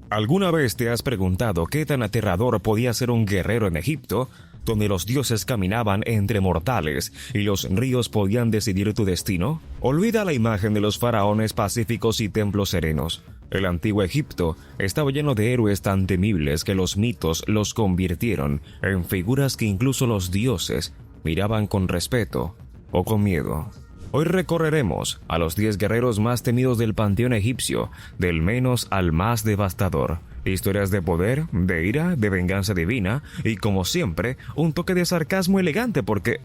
¿Alguna vez te has preguntado qué tan aterrador podía ser un guerrero en Egipto, donde los dioses caminaban entre mortales y los ríos podían decidir tu destino? Olvida la imagen de los faraones pacíficos y templos serenos. El antiguo Egipto estaba lleno de héroes tan temibles que los mitos los convirtieron en figuras que incluso los dioses miraban con respeto o con miedo. Hoy recorreremos a los 10 guerreros más temidos del panteón egipcio, del menos al más devastador. Historias de poder, de ira, de venganza divina y, como siempre, un toque de sarcasmo elegante porque,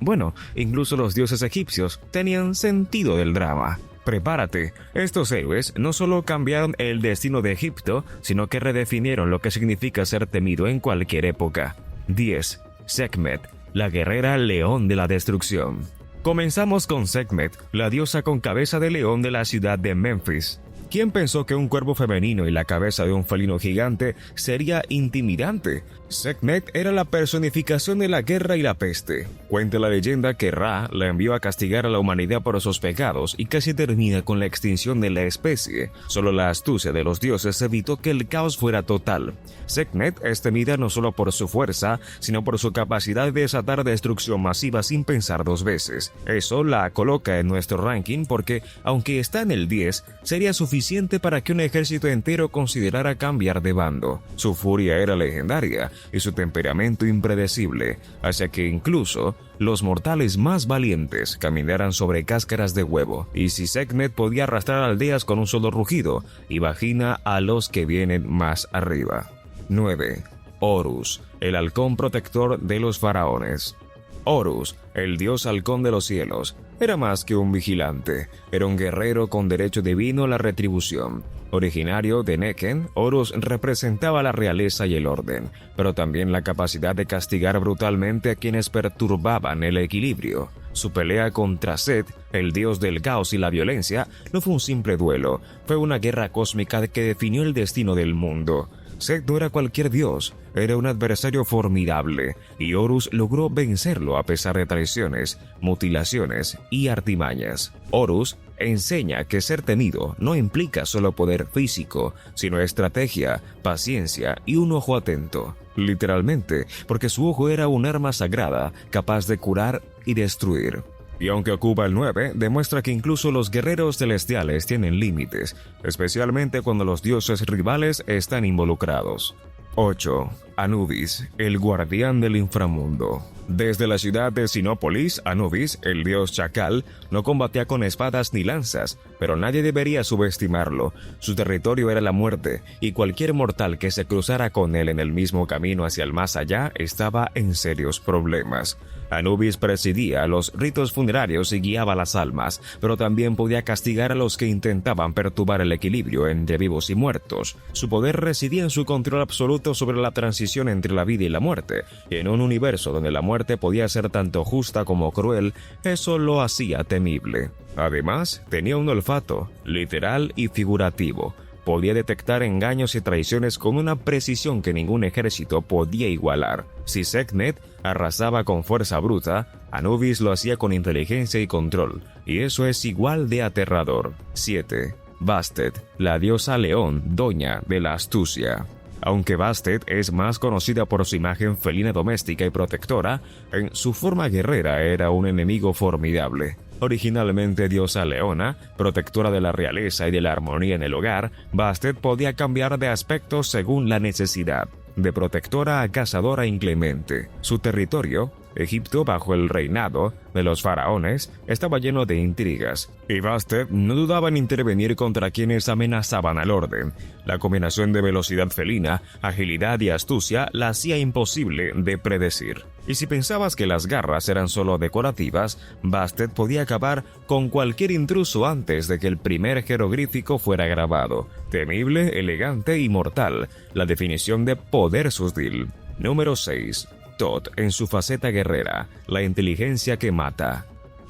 incluso los dioses egipcios tenían sentido del drama. Prepárate, estos héroes no solo cambiaron el destino de Egipto, sino que redefinieron lo que significa ser temido en cualquier época. 10. Sekhmet, la guerrera león de la destrucción. Comenzamos con Sekhmet, la diosa con cabeza de león de la ciudad de Memphis. ¿Quién pensó que un cuervo femenino y la cabeza de un felino gigante sería intimidante? Sekhmet era la personificación de la guerra y la peste. Cuenta la leyenda que Ra la envió a castigar a la humanidad por sus pecados y casi termina con la extinción de la especie. Solo la astucia de los dioses evitó que el caos fuera total. Sekhmet es temida no solo por su fuerza, sino por su capacidad de desatar destrucción masiva sin pensar dos veces. Eso la coloca en nuestro ranking porque, aunque está en el 10, sería suficiente para que un ejército entero considerara cambiar de bando. Su furia era legendaria y su temperamento impredecible, hacia que incluso los mortales más valientes caminaran sobre cáscaras de huevo. Y si Sekhmet podía arrastrar aldeas con un solo rugido, imagina a los que vienen más arriba. 9. Horus, el halcón protector de los faraones. Horus, el dios halcón de los cielos, era más que un vigilante, era un guerrero con derecho divino a la retribución. Originario de Nekhen, Horus representaba la realeza y el orden, pero también la capacidad de castigar brutalmente a quienes perturbaban el equilibrio. Su pelea contra Set, el dios del caos y la violencia, no fue un simple duelo, fue una guerra cósmica que definió el destino del mundo. Set no era cualquier dios, era un adversario formidable, y Horus logró vencerlo a pesar de traiciones, mutilaciones y artimañas. Horus enseña que ser temido no implica solo poder físico, sino estrategia, paciencia y un ojo atento. Literalmente, porque su ojo era un arma sagrada, capaz de curar y destruir. Y aunque ocupa el 9, demuestra que incluso los guerreros celestiales tienen límites, especialmente cuando los dioses rivales están involucrados. 8. Anubis, el guardián del inframundo. Desde la ciudad de Sinópolis, Anubis, el dios chacal, no combatía con espadas ni lanzas, pero nadie debería subestimarlo. Su territorio era la muerte, y cualquier mortal que se cruzara con él en el mismo camino hacia el más allá estaba en serios problemas. Anubis presidía los ritos funerarios y guiaba las almas, pero también podía castigar a los que intentaban perturbar el equilibrio entre vivos y muertos. Su poder residía en su control absoluto sobre la transición entre la vida y la muerte, y en un universo donde la muerte podía ser tanto justa como cruel, eso lo hacía temible. Además, tenía un olfato, literal y figurativo. Podía detectar engaños y traiciones con una precisión que ningún ejército podía igualar. Si Sekhmet arrasaba con fuerza bruta, Anubis lo hacía con inteligencia y control, y eso es igual de aterrador. 7. Bastet, la diosa león, doña de la astucia. Aunque Bastet es más conocida por su imagen felina doméstica y protectora, en su forma guerrera era un enemigo formidable. Originalmente diosa leona, protectora de la realeza y de la armonía en el hogar, Bastet podía cambiar de aspecto según la necesidad, de protectora a cazadora inclemente. Su territorio, Egipto bajo el reinado de los faraones, estaba lleno de intrigas, y Bastet no dudaba en intervenir contra quienes amenazaban al orden. La combinación de velocidad felina, agilidad y astucia la hacía imposible de predecir. Y si pensabas que las garras eran solo decorativas, Bastet podía acabar con cualquier intruso antes de que el primer jeroglífico fuera grabado. Temible, elegante y mortal, la definición de poder sutil. Número 6. Thoth en su faceta guerrera, la inteligencia que mata.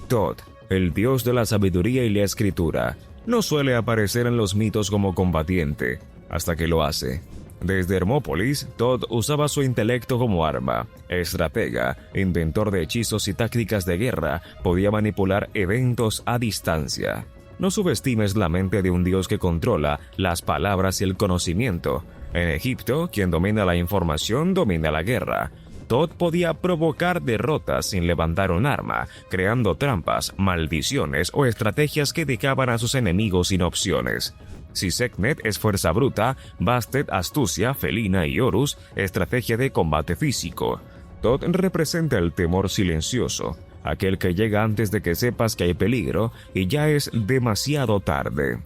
Thoth, el dios de la sabiduría y la escritura, no suele aparecer en los mitos como combatiente, hasta que lo hace. Desde Hermópolis, Thoth usaba su intelecto como arma. Estratega, inventor de hechizos y tácticas de guerra, podía manipular eventos a distancia. No subestimes la mente de un dios que controla las palabras y el conocimiento. En Egipto, quien domina la información domina la guerra. Thoth podía provocar derrotas sin levantar un arma, creando trampas, maldiciones o estrategias que dejaban a sus enemigos sin opciones. Si Sekhmet es fuerza bruta, Bastet astucia, felina y Horus estrategia de combate físico. Thoth representa el temor silencioso, aquel que llega antes de que sepas que hay peligro y ya es demasiado tarde.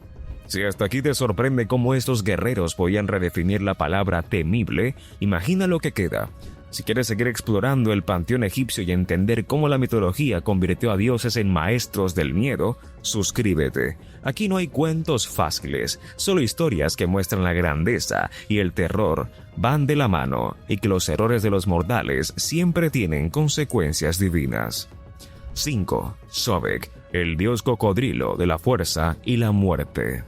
Si hasta aquí te sorprende cómo estos guerreros podían redefinir la palabra temible, imagina lo que queda. Si quieres seguir explorando el panteón egipcio y entender cómo la mitología convirtió a dioses en maestros del miedo, suscríbete. Aquí no hay cuentos fáciles, solo historias que muestran la grandeza y el terror van de la mano y que los errores de los mortales siempre tienen consecuencias divinas. 5. Sobek, el dios cocodrilo de la fuerza y la muerte.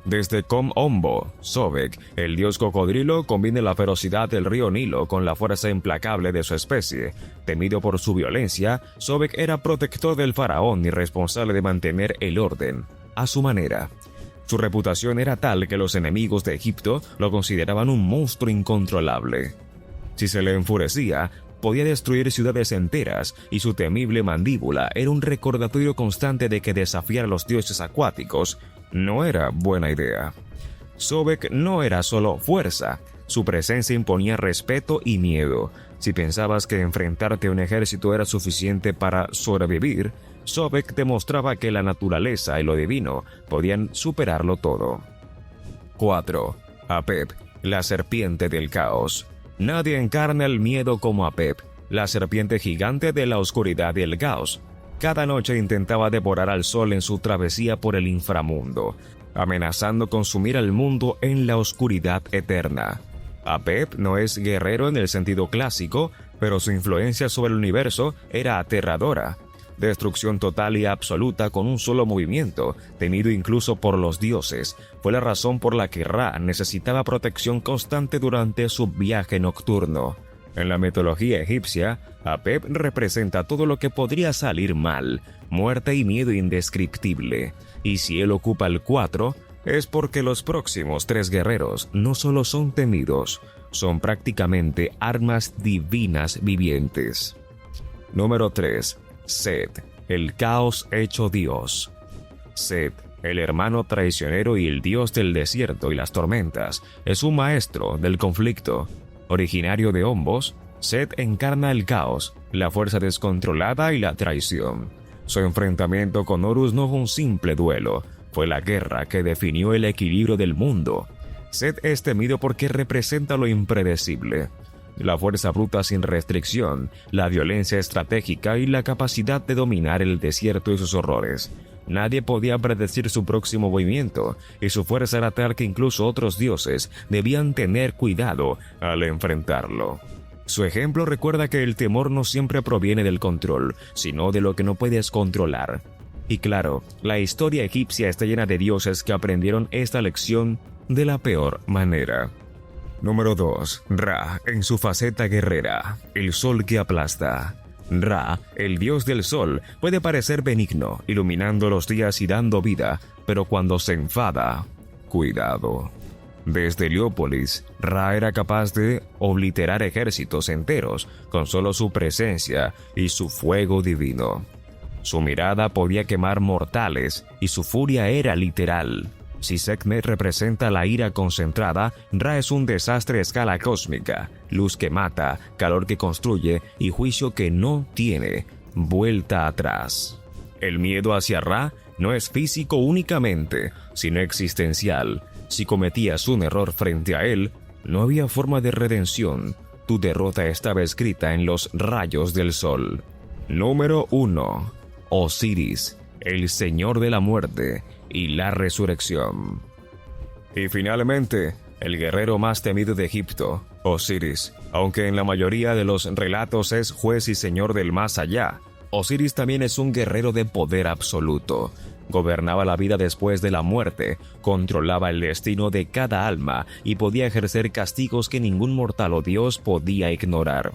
Desde Kom Ombo, Sobek, el dios cocodrilo, combina la ferocidad del río Nilo con la fuerza implacable de su especie. Temido por su violencia, Sobek era protector del faraón y responsable de mantener el orden, a su manera. Su reputación era tal que los enemigos de Egipto lo consideraban un monstruo incontrolable. Si se le enfurecía, podía destruir ciudades enteras, y su temible mandíbula era un recordatorio constante de que desafiar a los dioses acuáticos no era buena idea. Sobek no era solo fuerza, su presencia imponía respeto y miedo. Si pensabas que enfrentarte a un ejército era suficiente para sobrevivir, Sobek demostraba que la naturaleza y lo divino podían superarlo todo. 4. Apep, la serpiente del caos. Nadie encarna el miedo como Apep, la serpiente gigante de la oscuridad y el caos. Cada noche intentaba devorar al sol en su travesía por el inframundo, amenazando consumir al mundo en la oscuridad eterna. Apep no es guerrero en el sentido clásico, pero su influencia sobre el universo era aterradora. Destrucción total y absoluta con un solo movimiento, temido incluso por los dioses, fue la razón por la que Ra necesitaba protección constante durante su viaje nocturno. En la mitología egipcia, Apep representa todo lo que podría salir mal, muerte y miedo indescriptible. Y si él ocupa el 4, es porque los próximos 3 guerreros no solo son temidos, son prácticamente armas divinas vivientes. Número 3. Set, el caos hecho Dios. Set, el hermano traicionero y el dios del desierto y las tormentas, es un maestro del conflicto. Originario de Ombos, Set encarna el caos, la fuerza descontrolada y la traición. Su enfrentamiento con Horus no fue un simple duelo, fue la guerra que definió el equilibrio del mundo. Set es temido porque representa lo impredecible, la fuerza bruta sin restricción, la violencia estratégica y la capacidad de dominar el desierto y sus horrores. Nadie podía predecir su próximo movimiento, y su fuerza era tal que incluso otros dioses debían tener cuidado al enfrentarlo. Su ejemplo recuerda que el temor no siempre proviene del control, sino de lo que no puedes controlar. Y claro, la historia egipcia está llena de dioses que aprendieron esta lección de la peor manera. Número 2. Ra, en su faceta guerrera, el sol que aplasta. Ra, el dios del sol, puede parecer benigno, iluminando los días y dando vida, pero cuando se enfada, cuidado. Desde Heliópolis, Ra era capaz de obliterar ejércitos enteros con solo su presencia y su fuego divino. Su mirada podía quemar mortales y su furia era literal. Si Sekhmet representa la ira concentrada, Ra es un desastre a escala cósmica, luz que mata, calor que construye y juicio que no tiene vuelta atrás. El miedo hacia Ra no es físico únicamente, sino existencial. Si cometías un error frente a él, no había forma de redención. Tu derrota estaba escrita en los rayos del sol. Número 1. Osiris, el señor de la muerte y la resurrección. Y finalmente, el guerrero más temido de Egipto, Osiris. Aunque en la mayoría de los relatos es juez y señor del más allá, Osiris también es un guerrero de poder absoluto. Gobernaba la vida después de la muerte, controlaba el destino de cada alma y podía ejercer castigos que ningún mortal o dios podía ignorar.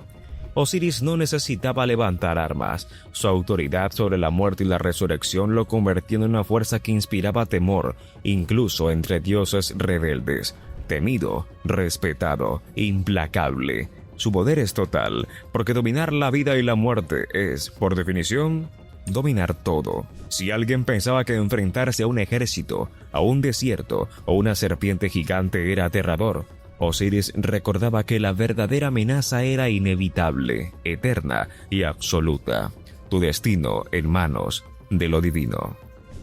Osiris no necesitaba levantar armas. Su autoridad sobre la muerte y la resurrección lo convirtió en una fuerza que inspiraba temor, incluso entre dioses rebeldes. temido, respetado, implacable. Su poder es total, porque dominar la vida y la muerte es, por definición, dominar todo. Si alguien pensaba que enfrentarse a un ejército, a un desierto o una serpiente gigante era aterrador, Osiris recordaba que la verdadera amenaza era inevitable, eterna y absoluta. Tu destino en manos de lo divino.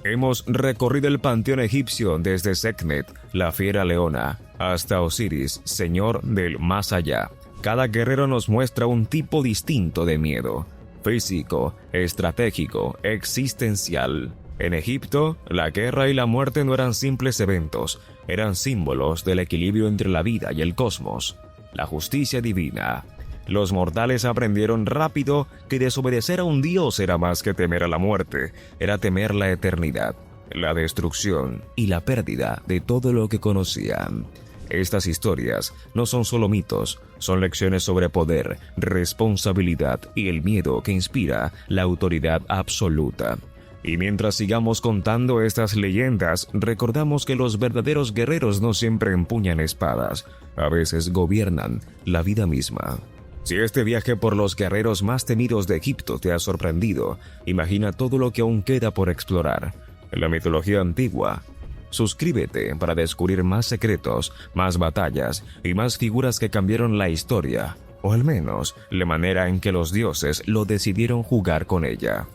Hemos recorrido el panteón egipcio desde Sekhmet, la fiera leona, hasta Osiris, señor del más allá. Cada guerrero nos muestra un tipo distinto de miedo: físico, estratégico, existencial. En Egipto, la guerra y la muerte no eran simples eventos, eran símbolos del equilibrio entre la vida y el cosmos, la justicia divina. Los mortales aprendieron rápido que desobedecer a un dios era más que temer a la muerte, era temer la eternidad, la destrucción y la pérdida de todo lo que conocían. Estas historias no son solo mitos, son lecciones sobre poder, responsabilidad y el miedo que inspira la autoridad absoluta. Y mientras sigamos contando estas leyendas, recordamos que los verdaderos guerreros no siempre empuñan espadas, a veces gobiernan la vida misma. Si este viaje por los guerreros más temidos de Egipto te ha sorprendido, imagina todo lo que aún queda por explorar en la mitología antigua. Suscríbete para descubrir más secretos, más batallas y más figuras que cambiaron la historia, o al menos la manera en que los dioses lo decidieron jugar con ella.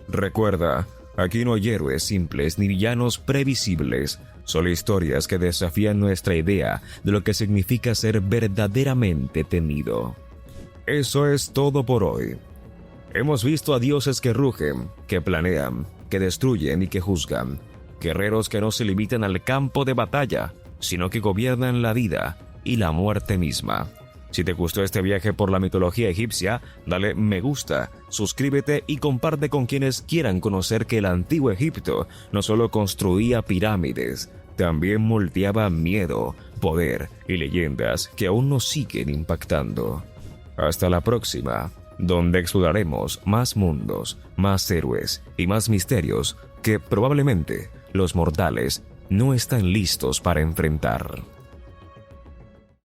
Recuerda, aquí no hay héroes simples ni villanos previsibles, solo historias que desafían nuestra idea de lo que significa ser verdaderamente temido. Eso es todo por hoy. Hemos visto a dioses que rugen, que planean, que destruyen y que juzgan. Guerreros que no se limitan al campo de batalla, sino que gobiernan la vida y la muerte misma. Si te gustó este viaje por la mitología egipcia, dale me gusta, suscríbete y comparte con quienes quieran conocer que el antiguo Egipto no solo construía pirámides, también moldeaba miedo, poder y leyendas que aún nos siguen impactando. Hasta la próxima, donde exploraremos más mundos, más héroes y más misterios que probablemente los mortales no están listos para enfrentar.